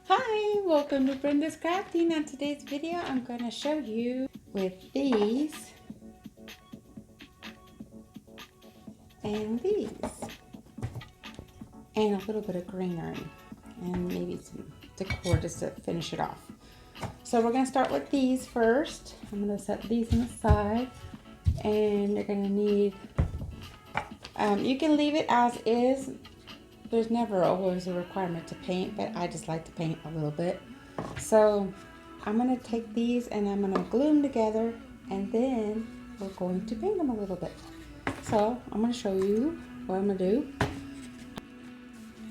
Hi, welcome to Brenda's Crafting. On today's video, I'm going to show you with these and these and a little bit of greenery and maybe some decor just to finish it off. So we're going to start with these first. I'm going to set these on the side, and you're going to need, you can leave it as is. There's never always a requirement to paint, but I just like to paint a little bit. So I'm going to take these and I'm going to glue them together, and then we're going to paint them a little bit. So I'm going to show you what I'm going to do.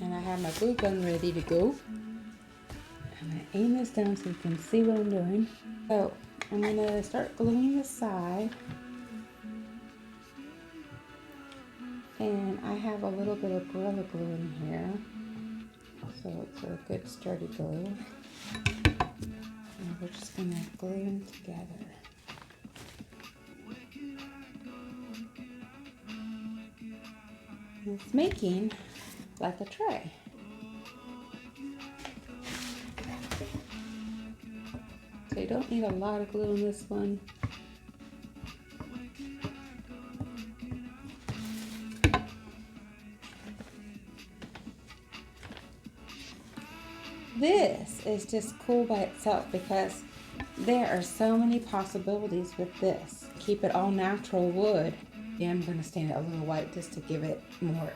And I have my glue gun ready to go. I'm going to aim this down so you can see what I'm doing. So I'm going to start gluing the side. And I have a little bit of Gorilla Glue in here, so it's a good sturdy glue. And we're just going to glue them together. And it's making like a tray. So you don't need a lot of glue in this one. This is just cool by itself because there are so many possibilities with this. Keep it all natural wood. Yeah, I'm going to stain it a little white just to give it more.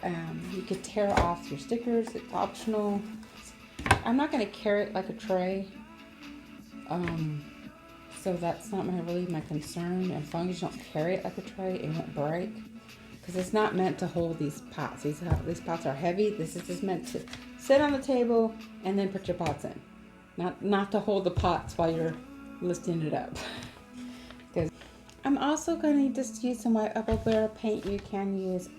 You could tear off your stickers. It's optional. I'm not going to carry it like a tray. So that's not really my concern. As long as you don't carry it like a tray, it won't break. Because it's not meant to hold these pots. These pots are heavy. This is just meant to sit on the table and then put your pots in. Not to hold the pots while you're lifting it up. Because I'm also going to just use some white apple barrel paint. You can use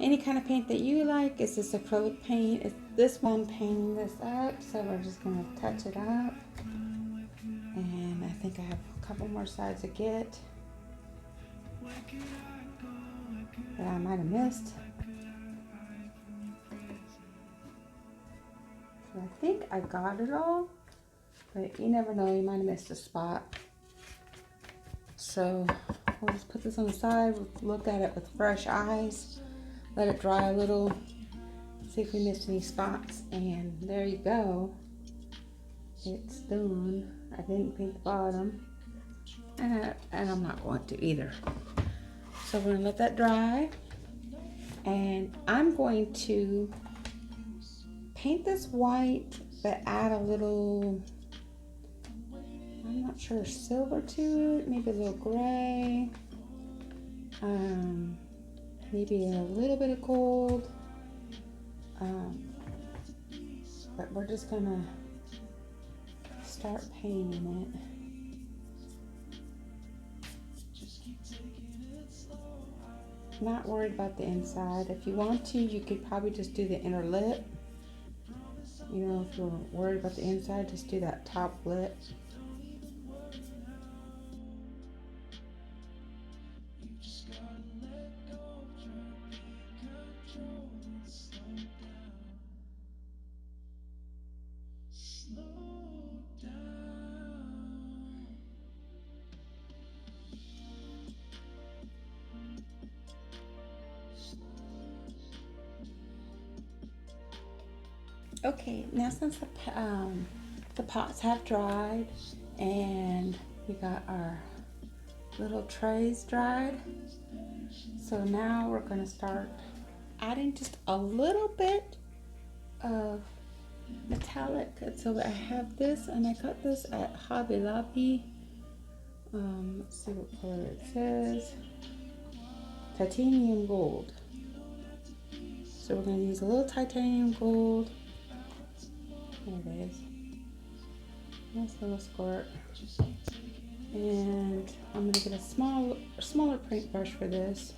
any kind of paint that you like. It's just acrylic paint. It's this one painting this up, so we're just going to touch it up. And I think I have a couple more sides to get that I might have missed. So I think I got it all, but you never know, you might have missed a spot. So we'll just put this on the side, look at it with fresh eyes, let it dry a little, see if we missed any spots, and there you go. It's done. I didn't paint the bottom, and I'm not going to either. So we're gonna let that dry, and I'm going to paint this white, but add a little, I'm not sure, silver to it, maybe a little gray, maybe a little bit of gold, but we're just gonna start painting it. Not worried about the inside. If you want to, you could probably just do the inner lip. You know, if you're worried about the inside, just do that top lip. Okay, now since the pots have dried and we got our little trays dried, so now we're going to start adding just a little bit of metallic. So I have this, and I got this at Hobby Lobby. Let's see what color it says. Titanium gold. So we're going to use a little titanium gold. There it is. Nice little squirt. And I'm going to get a smaller paintbrush for this.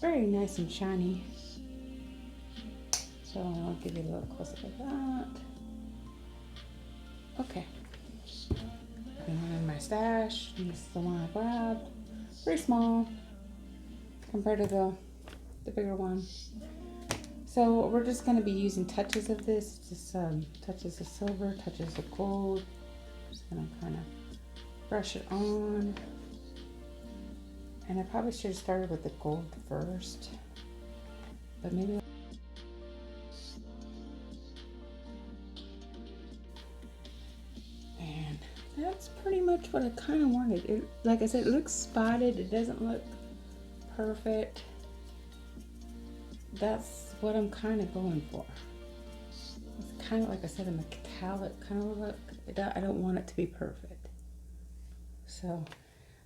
Very nice and shiny. So I'll give you a little close up of that. Okay. And one in my stash. And this is the one I grabbed. Pretty small compared to the bigger one. So we're just going to be using touches of this, just touches of silver, touches of gold. Just going to kind of brush it on. And I probably should have started with the gold first, but maybe. And that's pretty much what I kind of wanted. It, like I said, it looks spotted. It doesn't look perfect. That's what I'm kind of going for. It's kind of, like I said, a metallic kind of look. I don't want it to be perfect. So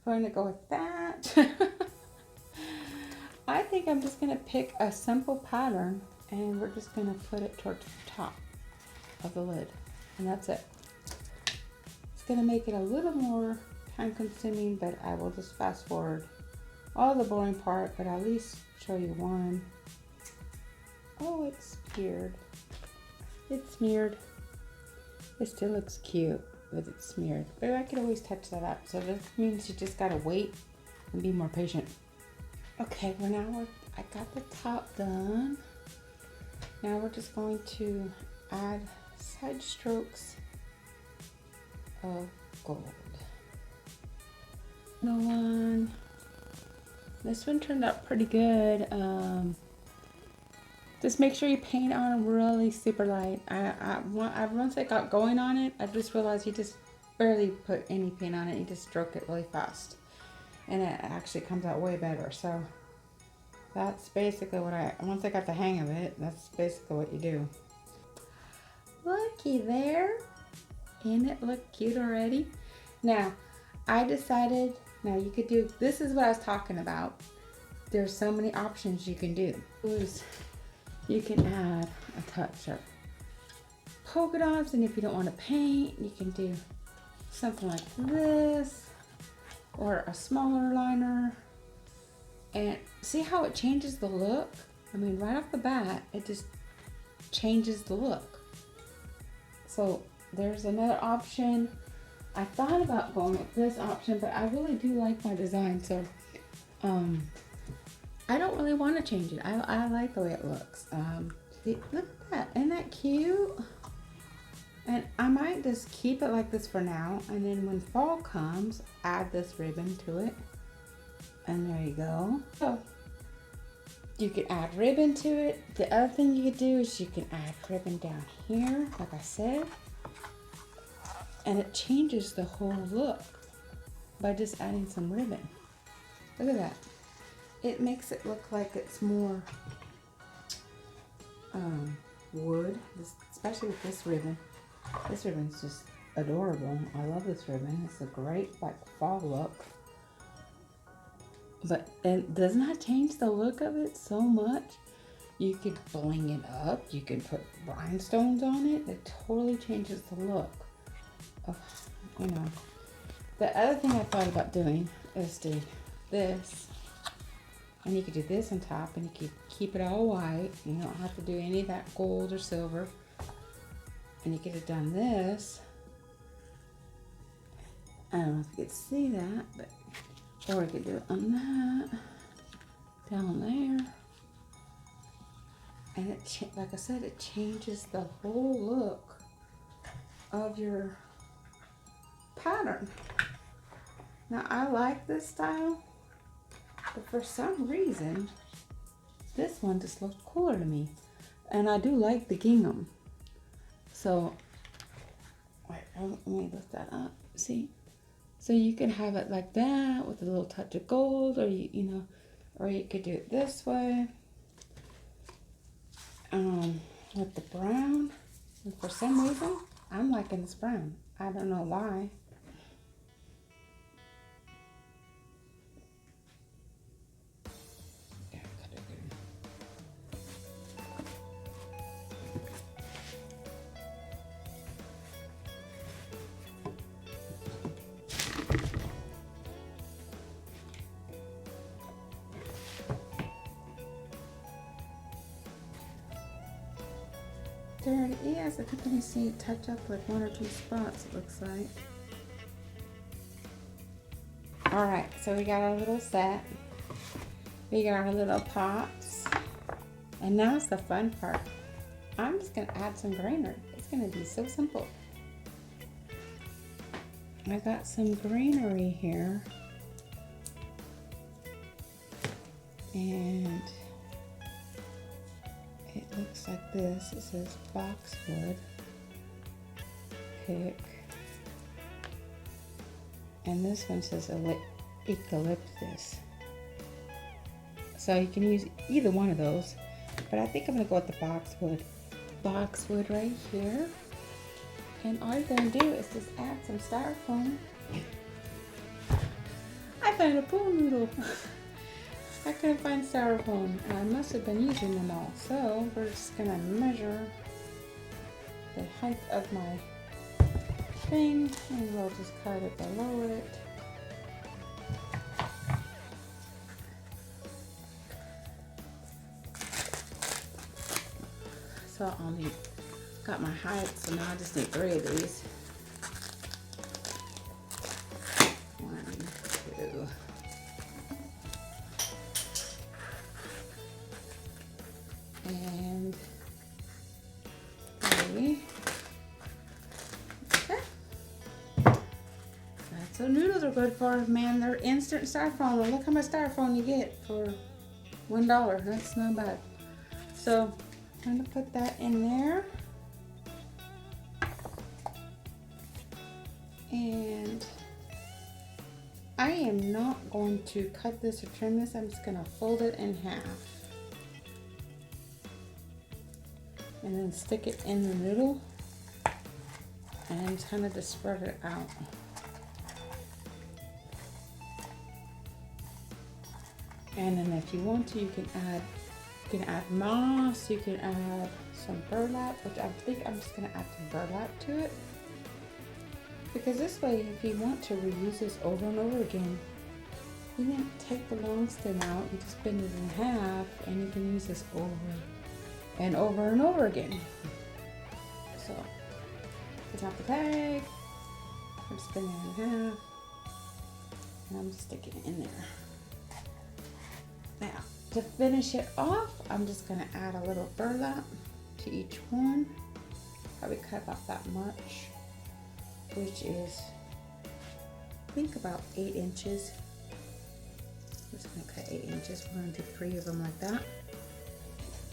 we're going to go with that. I think I'm just going to pick a simple pattern and we're just going to put it towards the top of the lid. And that's it. It's going to make it a little more time consuming, but I will just fast forward all the boring part, but at least show you one. Oh, it's smeared. It's smeared. It still looks cute, but it's smeared. But I could always touch that up. So this means you just gotta wait and be more patient. Okay, well now I got the top done. Now we're just going to add side strokes of gold. Another one. This one turned out pretty good. Just make sure you paint on really super light. Once I got going on it, I just realized you just barely put any paint on it. You just stroke it really fast. And it actually comes out way better. So that's basically what once I got the hang of it, that's basically what you do. Looky there. Ain't it look cute already? Now, I decided, now you could do, this is what I was talking about. There's so many options you can do. You can add a touch of polka dots, and if you don't want to paint, you can do something like this, or a smaller liner. And see how it changes the look? I mean, right off the bat, it just changes the look. So there's another option. I thought about going with this option, but I really do like my design, so I don't really want to change it. I like the way it looks. Look at that. Isn't that cute? And I might just keep it like this for now, and then when fall comes, add this ribbon to it. And there you go. So you can add ribbon to it. The other thing you could do is you can add ribbon down here, like I said. And it changes the whole look by just adding some ribbon. Look at that. It makes it look like it's more wood, especially with this ribbon. This ribbon's just adorable. I love this ribbon. It's a great like fall look. But it does not change the look of it so much. You could bling it up. You can put rhinestones on it. It totally changes the look of, you know. The other thing I thought about doing is do this. And you could do this on top, and you could keep it all white. You don't have to do any of that gold or silver. And you could have done this. I don't know if you could see that, but, or you could do it on that, down there. And it, like I said, it changes the whole look of your pattern. Now I like this style, but for some reason, this one just looked cooler to me. And I do like the gingham. So, wait, let me lift that up, see? So you can have it like that with a little touch of gold, or you know, or you could do it this way. With the brown. And for some reason, I'm liking this brown. I don't know why. There it is. I think I can see it touch up like 1 or 2 spots, it looks like. Alright, so we got our little set. We got our little pots. And now's the fun part. I'm just gonna add some greenery. It's gonna be so simple. I got some greenery here. And it looks like this. It says boxwood, pick. And this one says eucalyptus. So you can use either one of those. But I think I'm gonna go with the boxwood. Boxwood right here. And all you're gonna do is just add some styrofoam. I found a pool noodle. I couldn't find styrofoam. I must have been using them all. So we're just gonna measure the height of my thing and we'll just cut it below it. So I'll need, got my height, so now I just need 3 of these. 1, 2. And 3. Okay. That's what noodles are good for, man. They're instant styrofoam. And look how much styrofoam you get for $1. That's not bad. So I'm gonna put that in there. And I am not going to cut this or trim this. I'm just gonna fold it in half. And then stick it in the noodle and kind of just spread it out. And then if you want to, you can add moss, you can add some burlap, which I think I'm just gonna add some burlap to it. Because this way, if you want to reuse this over and over again, you can take the long stem out, you just bend it in half, and you can use this over and over and over again. So, take out the bag, I'm just bending it in half, and I'm just sticking it in there. Now, to finish it off, I'm just gonna add a little burlap to each one. Probably cut about that much, which is, I think about 8 inches. I'm just gonna cut 8 inches. We're gonna do 3 of them like that.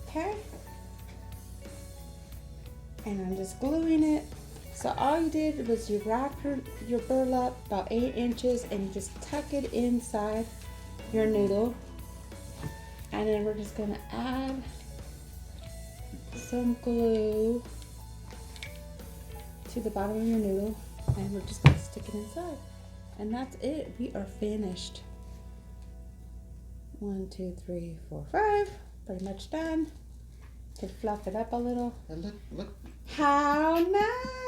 Okay. And I'm just gluing it. So all you did was you wrapped your burlap about 8 inches and you just tuck it inside your noodle. And then we're just gonna add some glue to the bottom of your noodle and we're just gonna stick it inside. And that's it, we are finished. 1, 2, 3, 4, 5, pretty much done. To fluff it up a little. Look. How nice!